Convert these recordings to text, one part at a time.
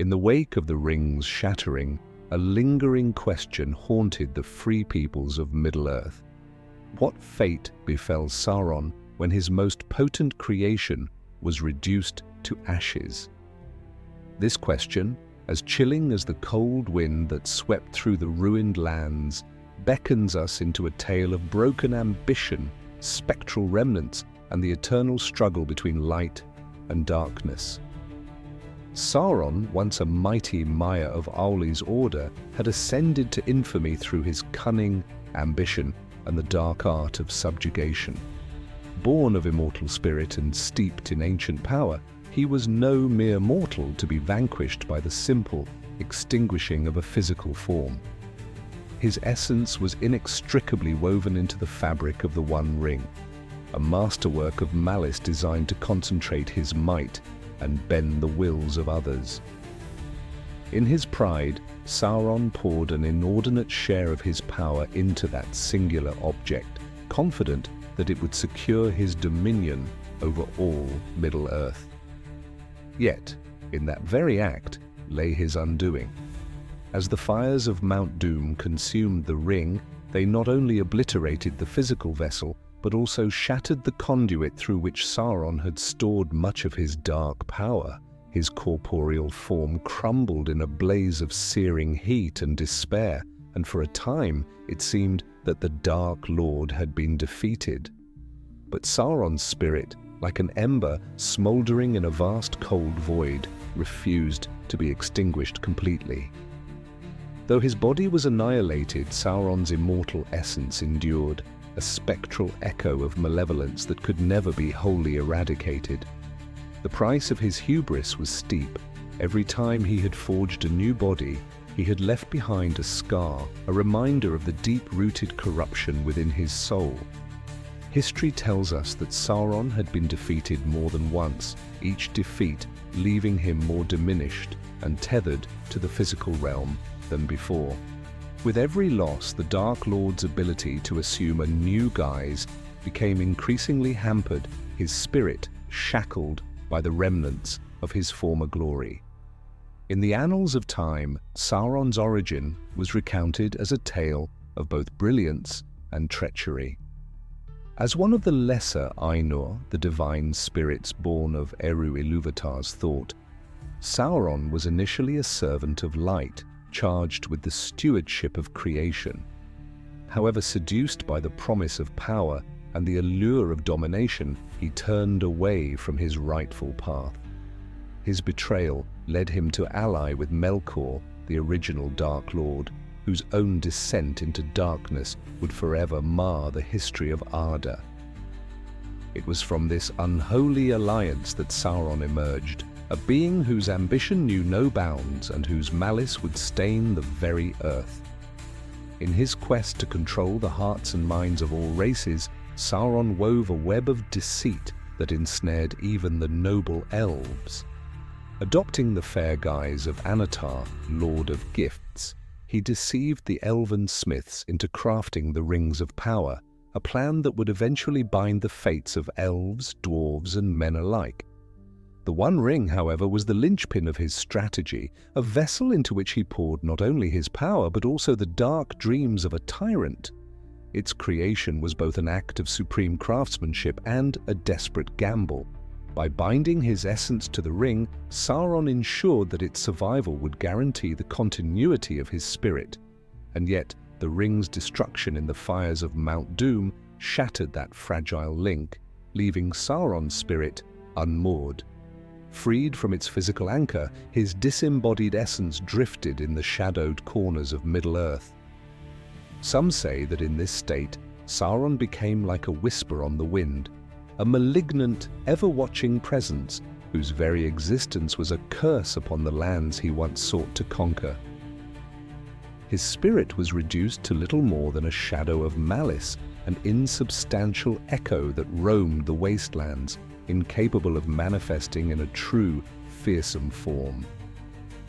In the wake of the ring's shattering, a lingering question haunted the free peoples of Middle-earth. What fate befell Sauron when his most potent creation was reduced to ashes? This question, as chilling as the cold wind that swept through the ruined lands, beckons us into a tale of broken ambition, spectral remnants, and the eternal struggle between light and darkness. Sauron, once a mighty Maya of Auli's order, had ascended to infamy through his cunning, ambition, and the dark art of subjugation. Born of immortal spirit and steeped in ancient power, he was no mere mortal to be vanquished by the simple extinguishing of a physical form. His essence was inextricably woven into the fabric of the One Ring, a masterwork of malice designed to concentrate his might and bend the wills of others. In his pride, Sauron poured an inordinate share of his power into that singular object, confident that it would secure his dominion over all Middle-earth. Yet, in that very act lay his undoing. As the fires of Mount Doom consumed the ring, they not only obliterated the physical vessel, but also shattered the conduit through which Sauron had stored much of his dark power. His corporeal form crumbled in a blaze of searing heat and despair, and for a time it seemed that the Dark Lord had been defeated. But Sauron's spirit, like an ember smouldering in a vast cold void, refused to be extinguished completely. Though his body was annihilated, Sauron's immortal essence endured, a spectral echo of malevolence that could never be wholly eradicated. The price of his hubris was steep. Every time he had forged a new body, he had left behind a scar, a reminder of the deep-rooted corruption within his soul. History tells us that Sauron had been defeated more than once, each defeat leaving him more diminished and tethered to the physical realm than before. With every loss, the Dark Lord's ability to assume a new guise became increasingly hampered, his spirit shackled by the remnants of his former glory. In the annals of time, Sauron's origin was recounted as a tale of both brilliance and treachery. As one of the lesser Ainur, the divine spirits born of Eru Ilúvatar's thought, Sauron was initially a servant of light, charged with the stewardship of creation. However, seduced by the promise of power and the allure of domination, he turned away from his rightful path. His betrayal led him to ally with Melkor, the original Dark Lord, whose own descent into darkness would forever mar the history of Arda. It was from this unholy alliance that Sauron emerged, a being whose ambition knew no bounds and whose malice would stain the very earth. In his quest to control the hearts and minds of all races, Sauron wove a web of deceit that ensnared even the noble Elves. Adopting the fair guise of Anatar, Lord of Gifts, he deceived the elven smiths into crafting the Rings of Power, a plan that would eventually bind the fates of elves, dwarves, and men alike. The One Ring, however, was the linchpin of his strategy, a vessel into which he poured not only his power but also the dark dreams of a tyrant. Its creation was both an act of supreme craftsmanship and a desperate gamble. By binding his essence to the ring, Sauron ensured that its survival would guarantee the continuity of his spirit. And yet, the ring's destruction in the fires of Mount Doom shattered that fragile link, leaving Sauron's spirit unmoored. Freed from its physical anchor, his disembodied essence drifted in the shadowed corners of Middle-earth. Some say that in this state, Sauron became like a whisper on the wind, a malignant, ever-watching presence whose very existence was a curse upon the lands he once sought to conquer. His spirit was reduced to little more than a shadow of malice, an insubstantial echo that roamed the wastelands, incapable of manifesting in a true, fearsome form.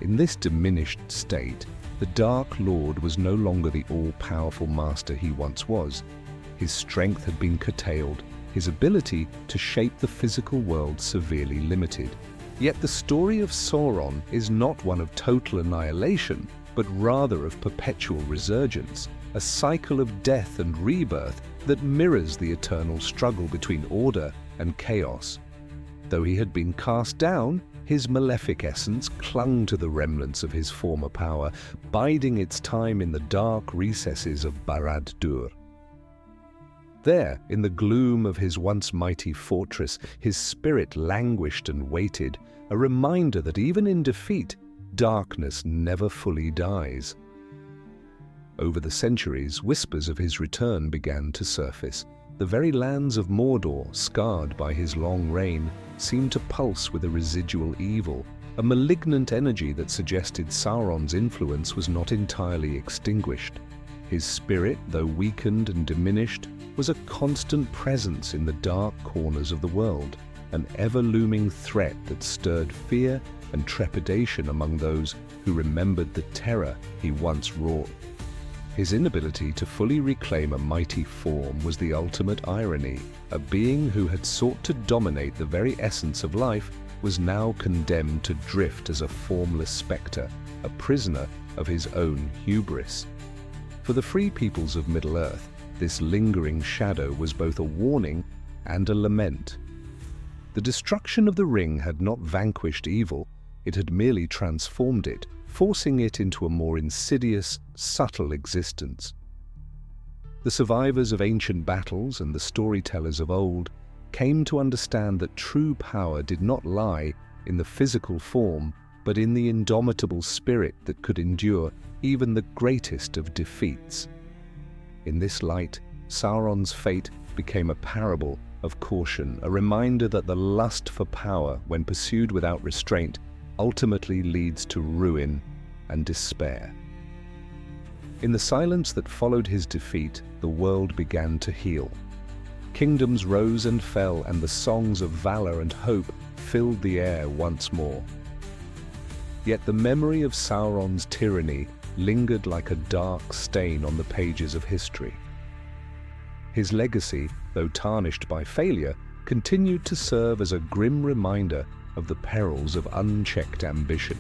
In this diminished state, the Dark Lord was no longer the all-powerful master he once was. His strength had been curtailed, his ability to shape the physical world severely limited. Yet the story of Sauron is not one of total annihilation, but rather of perpetual resurgence, a cycle of death and rebirth that mirrors the eternal struggle between order and chaos. Though he had been cast down, his malefic essence clung to the remnants of his former power, biding its time in the dark recesses of Barad-dûr. There, in the gloom of his once mighty fortress, his spirit languished and waited, a reminder that even in defeat, darkness never fully dies. Over the centuries, whispers of his return began to surface. The very lands of Mordor, scarred by his long reign, seemed to pulse with a residual evil, a malignant energy that suggested Sauron's influence was not entirely extinguished. His spirit, though weakened and diminished, was a constant presence in the dark corners of the world, an ever-looming threat that stirred fear and trepidation among those who remembered the terror he once wrought. His inability to fully reclaim a mighty form was the ultimate irony. A being who had sought to dominate the very essence of life was now condemned to drift as a formless spectre, a prisoner of his own hubris. For the free peoples of Middle-earth, this lingering shadow was both a warning and a lament. The destruction of the ring had not vanquished evil, it had merely transformed it, forcing it into a more insidious, subtle existence. The survivors of ancient battles and the storytellers of old came to understand that true power did not lie in the physical form, but in the indomitable spirit that could endure even the greatest of defeats. In this light, Sauron's fate became a parable of caution, a reminder that the lust for power, when pursued without restraint, ultimately leads to ruin and despair. In the silence that followed his defeat, the world began to heal. Kingdoms rose and fell, and the songs of valor and hope filled the air once more. Yet the memory of Sauron's tyranny lingered like a dark stain on the pages of history. His legacy, though tarnished by failure, continued to serve as a grim reminder of the perils of unchecked ambition.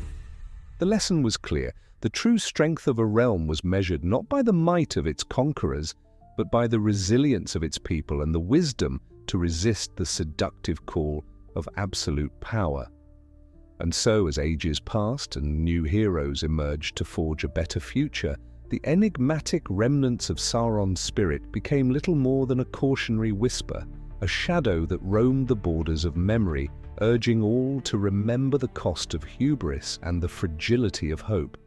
The lesson was clear. The true strength of a realm was measured not by the might of its conquerors, but by the resilience of its people and the wisdom to resist the seductive call of absolute power. And so, as ages passed and new heroes emerged to forge a better future, the enigmatic remnants of Sauron's spirit became little more than a cautionary whisper, a shadow that roamed the borders of memory, urging all to remember the cost of hubris and the fragility of hope.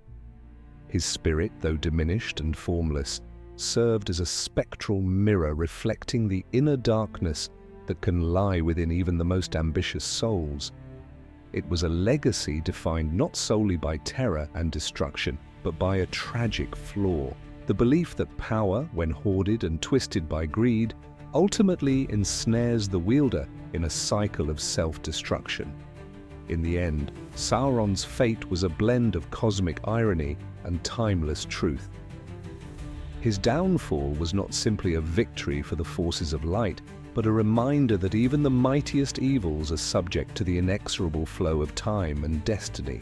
His spirit, though diminished and formless, served as a spectral mirror reflecting the inner darkness that can lie within even the most ambitious souls. It was a legacy defined not solely by terror and destruction, but by a tragic flaw, the belief that power, when hoarded and twisted by greed, ultimately ensnares the wielder in a cycle of self-destruction. In the end, Sauron's fate was a blend of cosmic irony and timeless truth. His downfall was not simply a victory for the forces of light, but a reminder that even the mightiest evils are subject to the inexorable flow of time and destiny.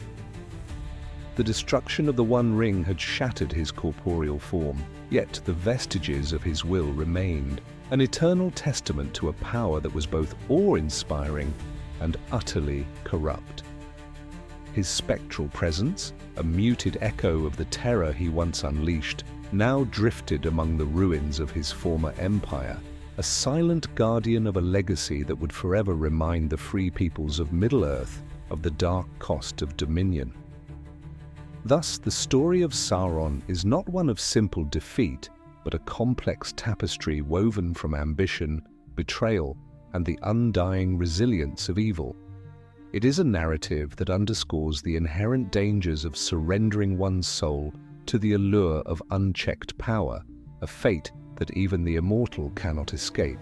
The destruction of the One Ring had shattered his corporeal form, yet the vestiges of his will remained, an eternal testament to a power that was both awe-inspiring and utterly corrupt. His spectral presence, a muted echo of the terror he once unleashed, now drifted among the ruins of his former empire, a silent guardian of a legacy that would forever remind the free peoples of Middle-earth of the dark cost of dominion. Thus, the story of Sauron is not one of simple defeat, but a complex tapestry woven from ambition, betrayal, and the undying resilience of evil. It is a narrative that underscores the inherent dangers of surrendering one's soul to the allure of unchecked power, a fate that even the immortal cannot escape.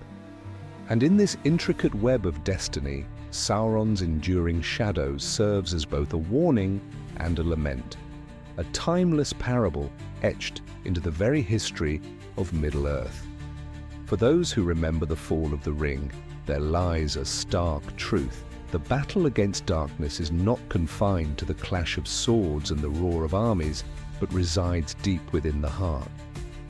And in this intricate web of destiny, Sauron's enduring shadow serves as both a warning and a lament, a timeless parable etched into the very history of Middle-earth. For those who remember the fall of the ring, there lies a stark truth. The battle against darkness is not confined to the clash of swords and the roar of armies, but resides deep within the heart.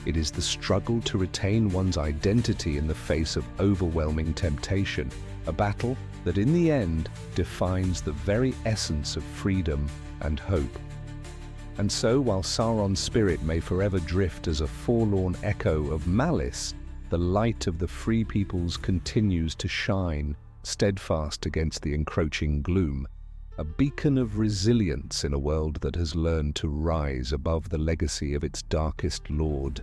It is the struggle to retain one's identity in the face of overwhelming temptation, a battle that in the end defines the very essence of freedom and hope. And so, while Sauron's spirit may forever drift as a forlorn echo of malice, the light of the free peoples continues to shine, steadfast against the encroaching gloom, a beacon of resilience in a world that has learned to rise above the legacy of its darkest lord.